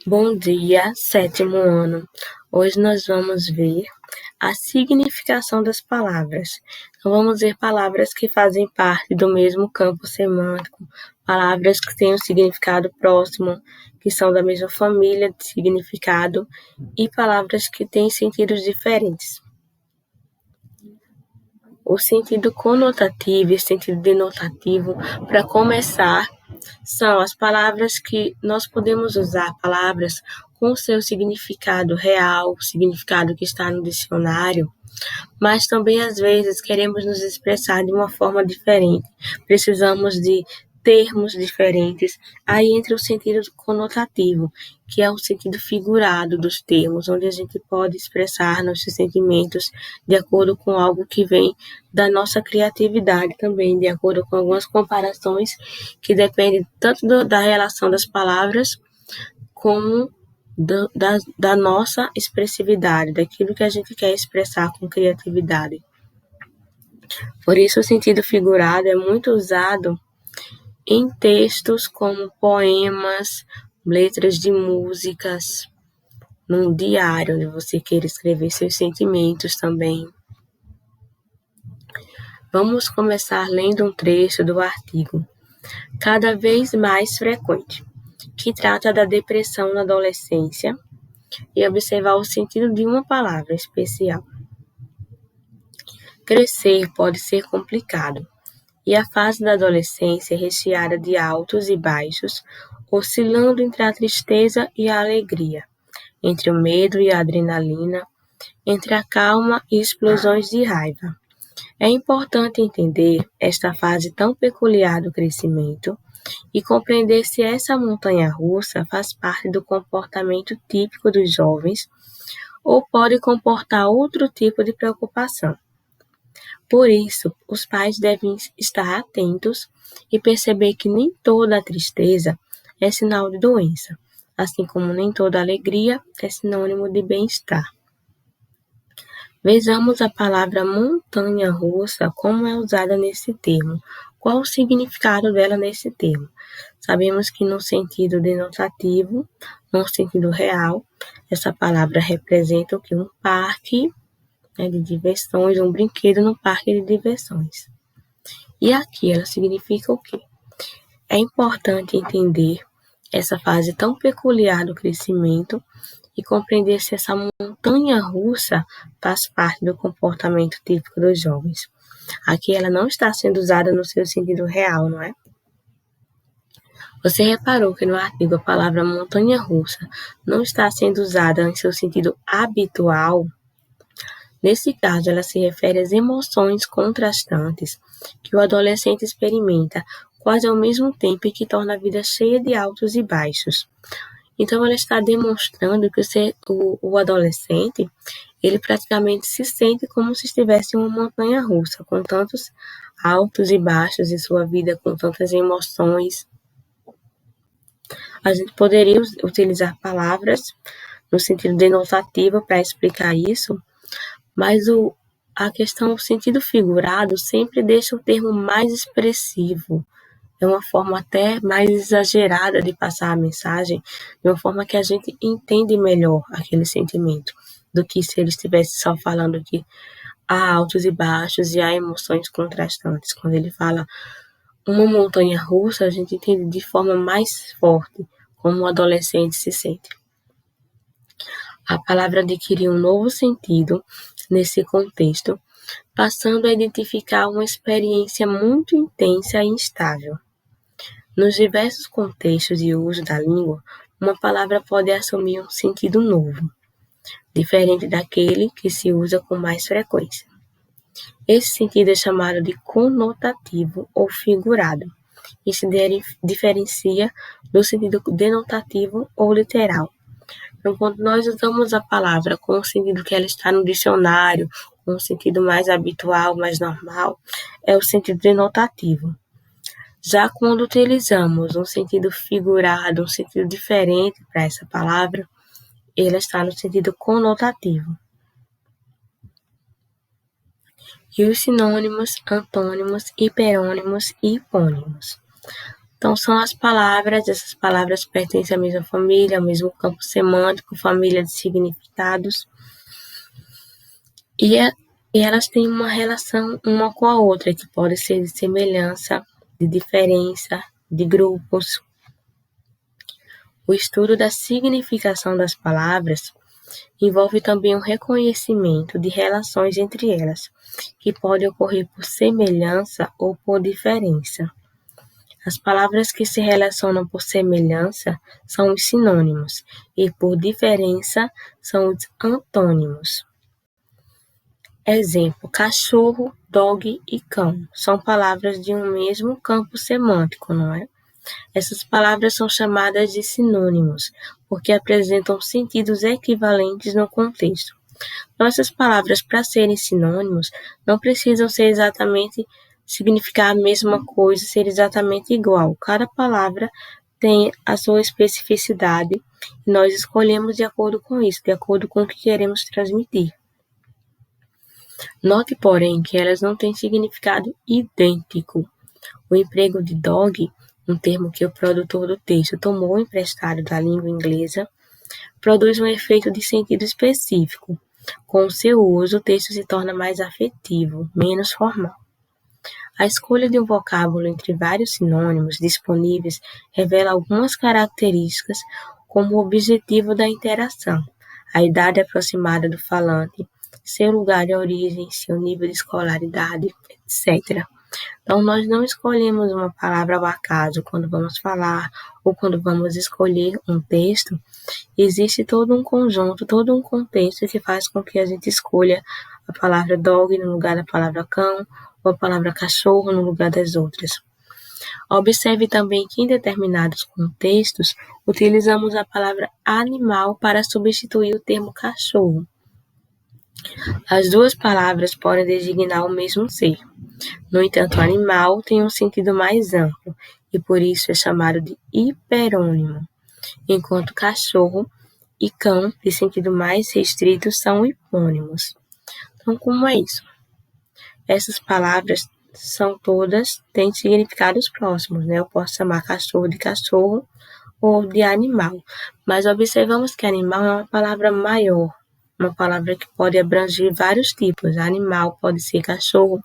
Bom dia, sétimo ano. Hoje nós vamos ver a significação das palavras. Então, vamos ver palavras que fazem parte do mesmo campo semântico, palavras que têm um significado próximo, que são da mesma família de significado, e palavras que têm sentidos diferentes. O sentido conotativo e o sentido denotativo, para começar, são as palavras que nós podemos usar, palavras com seu significado real, significado que está no dicionário, mas também às vezes queremos nos expressar de uma forma diferente. Precisamos de termos diferentes. Aí entra o sentido conotativo, que é o sentido figurado dos termos, onde a gente pode expressar nossos sentimentos de acordo com algo que vem da nossa criatividade também, de acordo com algumas comparações que dependem tanto da relação das palavras como da nossa expressividade, daquilo que a gente quer expressar com criatividade. Por isso, o sentido figurado é muito usado em textos como poemas, letras de músicas, num diário onde você queira escrever seus sentimentos também. Vamos começar lendo um trecho do artigo Cada vez mais frequente, que trata da depressão na adolescência, e observar o sentido de uma palavra especial. Crescer pode ser complicado, e a fase da adolescência é recheada de altos e baixos, oscilando entre a tristeza e a alegria, entre o medo e a adrenalina, entre a calma e explosões de raiva. É importante entender esta fase tão peculiar do crescimento e compreender se essa montanha-russa faz parte do comportamento típico dos jovens ou pode comportar outro tipo de preocupação. Por isso, os pais devem estar atentos e perceber que nem toda tristeza é sinal de doença, assim como nem toda alegria é sinônimo de bem-estar. Vejamos a palavra montanha-russa, como é usada nesse termo. Qual o significado dela nesse termo? Sabemos que no sentido denotativo, no sentido real, essa palavra representa o que? Um parque de diversões, um brinquedo no parque de diversões. E aqui ela significa o quê? É importante entender essa fase tão peculiar do crescimento e compreender se essa montanha-russa faz parte do comportamento típico dos jovens. Aqui ela não está sendo usada no seu sentido real, não é? Você reparou que no artigo a palavra montanha-russa não está sendo usada em seu sentido habitual? Nesse caso, ela se refere às emoções contrastantes que o adolescente experimenta quase ao mesmo tempo e que torna a vida cheia de altos e baixos. Então, ela está demonstrando que o adolescente, ele praticamente se sente como se estivesse em uma montanha-russa, com tantos altos e baixos em sua vida, com tantas emoções. A gente poderia utilizar palavras no sentido denotativo para explicar isso, mas a questão, o sentido figurado sempre deixa o termo mais expressivo. É uma forma até mais exagerada de passar a mensagem, de uma forma que a gente entende melhor aquele sentimento, do que se ele estivesse só falando que há altos e baixos e há emoções contrastantes. Quando ele fala uma montanha-russa, a gente entende de forma mais forte como o adolescente se sente. A palavra adquiriu um novo sentido nesse contexto, passando a identificar uma experiência muito intensa e instável. Nos diversos contextos de uso da língua, uma palavra pode assumir um sentido novo, diferente daquele que se usa com mais frequência. Esse sentido é chamado de conotativo ou figurado e se diferencia do sentido denotativo ou literal. Então, quando nós usamos a palavra com o sentido que ela está no dicionário, com o sentido mais habitual, mais normal, é o sentido denotativo. Já quando utilizamos um sentido figurado, um sentido diferente para essa palavra, ela está no sentido conotativo. E os sinônimos, antônimos, hiperônimos e hipônimos. Então, são as palavras, essas palavras pertencem à mesma família, ao mesmo campo semântico, família de significados, e elas têm uma relação uma com a outra, que pode ser de semelhança, de diferença, de grupos. O estudo da significação das palavras envolve também o reconhecimento de relações entre elas, que podem ocorrer por semelhança ou por diferença. As palavras que se relacionam por semelhança são os sinônimos e por diferença são os antônimos. Exemplo: cachorro, dog e cão são palavras de um mesmo campo semântico, não é? Essas palavras são chamadas de sinônimos, porque apresentam sentidos equivalentes no contexto. Então, essas palavras, para serem sinônimos, não precisam ser exatamente significar a mesma coisa, ser exatamente igual. Cada palavra tem a sua especificidade e nós escolhemos de acordo com isso, de acordo com o que queremos transmitir. Note, porém, que elas não têm significado idêntico. O emprego de dog, um termo que o produtor do texto tomou emprestado da língua inglesa, produz um efeito de sentido específico. Com o seu uso, o texto se torna mais afetivo, menos formal. A escolha de um vocábulo entre vários sinônimos disponíveis revela algumas características, como o objetivo da interação, a idade aproximada do falante, seu lugar de origem, seu nível de escolaridade, etc. Então, nós não escolhemos uma palavra ao acaso quando vamos falar ou quando vamos escolher um texto. Existe todo um conjunto, todo um contexto que faz com que a gente escolha a palavra dog no lugar da palavra cão ou a palavra cachorro no lugar das outras. Observe também que em determinados contextos utilizamos a palavra animal para substituir o termo cachorro. As duas palavras podem designar o mesmo ser. No entanto, animal tem um sentido mais amplo e por isso é chamado de hiperônimo, enquanto cachorro e cão, de sentido mais restrito, são hipônimos. Então, como é isso? Essas palavras têm significados próximos, né? Eu posso chamar cachorro de cachorro ou de animal, mas observamos que animal é uma palavra maior, uma palavra que pode abranger vários tipos. Animal pode ser cachorro,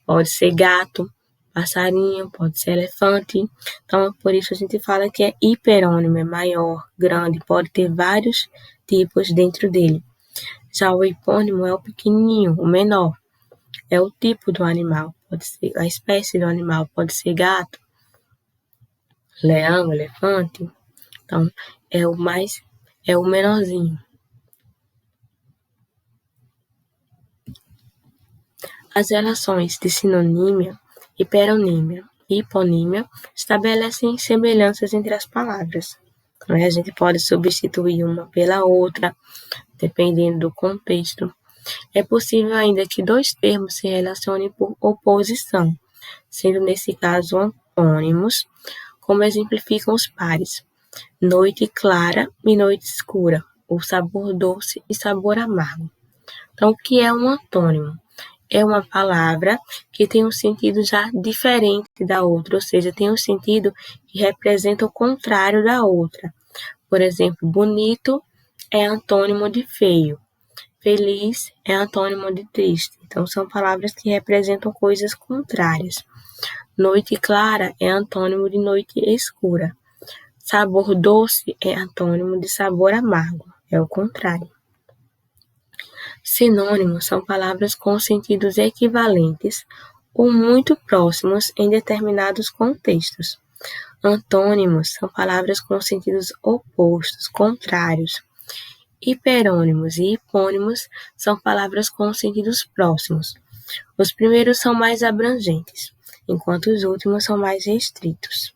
pode ser gato, passarinho, pode ser elefante. Então, por isso a gente fala que é hiperônimo, é maior, grande, pode ter vários tipos dentro dele. Já o hipônimo é o pequenininho, o menor. É o tipo do animal, pode ser a espécie do animal, pode ser gato, leão, elefante. Então, é o menorzinho. As relações de sinonímia, hiperonímia e hiponímia estabelecem semelhanças entre as palavras. A gente pode substituir uma pela outra, dependendo do contexto. É possível ainda que dois termos se relacionem por oposição, sendo nesse caso antônimos, como exemplificam os pares: noite clara e noite escura, ou sabor doce e sabor amargo. Então, o que é um antônimo? É uma palavra que tem um sentido já diferente da outra, ou seja, tem um sentido que representa o contrário da outra. Por exemplo, bonito é antônimo de feio, feliz é antônimo de triste. Então, são palavras que representam coisas contrárias. Noite clara é antônimo de noite escura. Sabor doce é antônimo de sabor amargo, é o contrário. Sinônimos são palavras com sentidos equivalentes ou muito próximos em determinados contextos. Antônimos são palavras com sentidos opostos, contrários. Hiperônimos e hipônimos são palavras com sentidos próximos. Os primeiros são mais abrangentes, enquanto os últimos são mais restritos.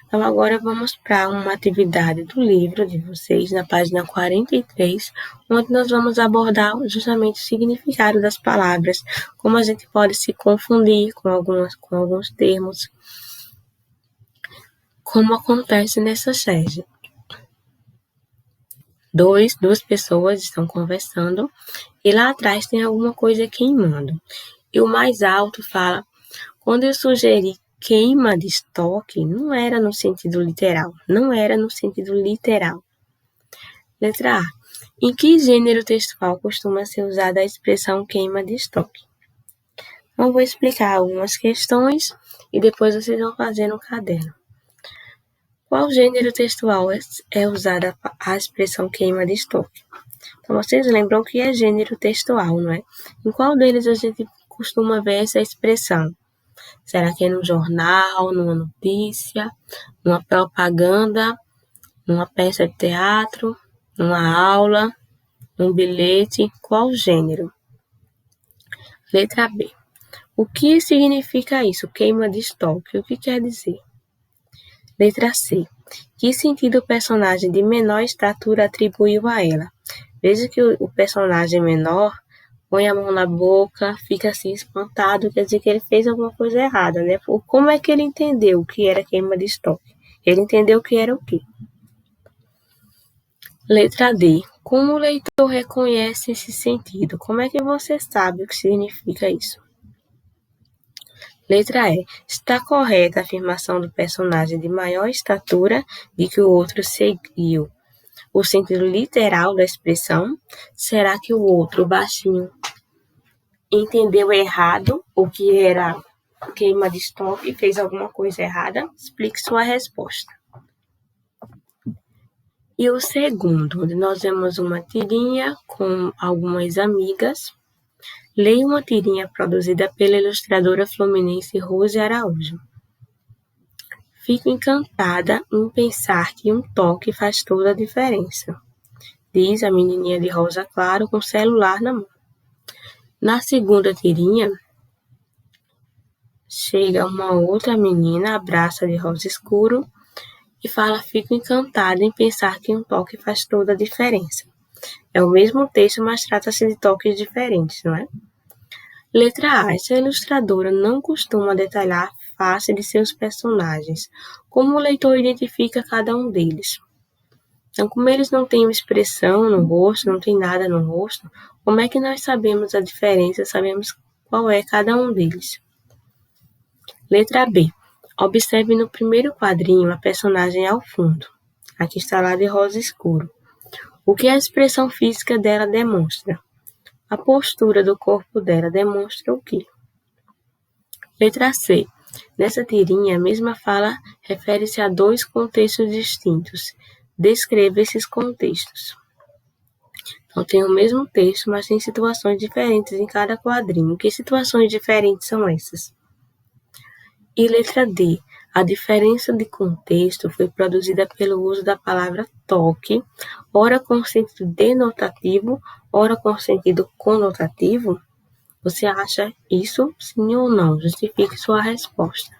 Então, agora vamos para uma atividade do livro de vocês, na página 43, onde nós vamos abordar justamente o significado das palavras, como a gente pode se confundir com alguns termos, como acontece nessa série. Duas pessoas estão conversando e lá atrás tem alguma coisa queimando. E o mais alto fala: quando eu sugeri queima de estoque não era no sentido literal. Letra A. Em que gênero textual costuma ser usada a expressão queima de estoque? Eu vou explicar algumas questões e depois vocês vão fazer no caderno. Qual gênero textual é usada a expressão queima de estoque? Então, vocês lembram que é gênero textual, não é? Em qual deles a gente costuma ver essa expressão? Será que é no jornal, numa notícia, numa propaganda, numa peça de teatro, numa aula, num bilhete? Qual gênero? Letra B. O que significa isso? Queima de estoque. O que quer dizer? Letra C. Que sentido o personagem de menor estatura atribuiu a ela? Veja que o personagem menor põe a mão na boca, fica assim espantado, quer dizer que ele fez alguma coisa errada, né? Como é que ele entendeu o que era queima de estoque? Ele entendeu que era o quê? Letra D. Como o leitor reconhece esse sentido? Como é que você sabe o que significa isso? Letra E. Está correta a afirmação do personagem de maior estatura de que o outro seguiu o sentido literal da expressão? Será que o outro, baixinho, entendeu errado o que era queima de estoque e fez alguma coisa errada? Explique sua resposta. E o segundo, onde nós vemos uma tirinha com algumas amigas. Leia uma tirinha produzida pela ilustradora fluminense Rose Araújo. Fico encantada em pensar que um toque faz toda a diferença, diz a menininha de rosa claro com o celular na mão. Na segunda tirinha, chega uma outra menina, abraça de rosa escuro e fala: fico encantada em pensar que um toque faz toda a diferença. É o mesmo texto, mas trata-se de toques diferentes, não é? Letra A. Essa ilustradora não costuma detalhar a face de seus personagens. Como o leitor identifica cada um deles? Então, como eles não têm expressão no rosto, não tem nada no rosto, como é que nós sabemos a diferença, sabemos qual é cada um deles? Letra B. Observe no primeiro quadrinho a personagem ao fundo. Aqui está lá de rosa escuro. O que a expressão física dela demonstra? A postura do corpo dela demonstra o quê? Letra C. Nessa tirinha, a mesma fala refere-se a dois contextos distintos. Descreva esses contextos. Então, tem o mesmo texto, mas tem situações diferentes em cada quadrinho. Que situações diferentes são essas? E letra D. A diferença de contexto foi produzida pelo uso da palavra toque, ora com sentido denotativo, ora com sentido conotativo. Você acha isso, sim ou não? Justifique sua resposta.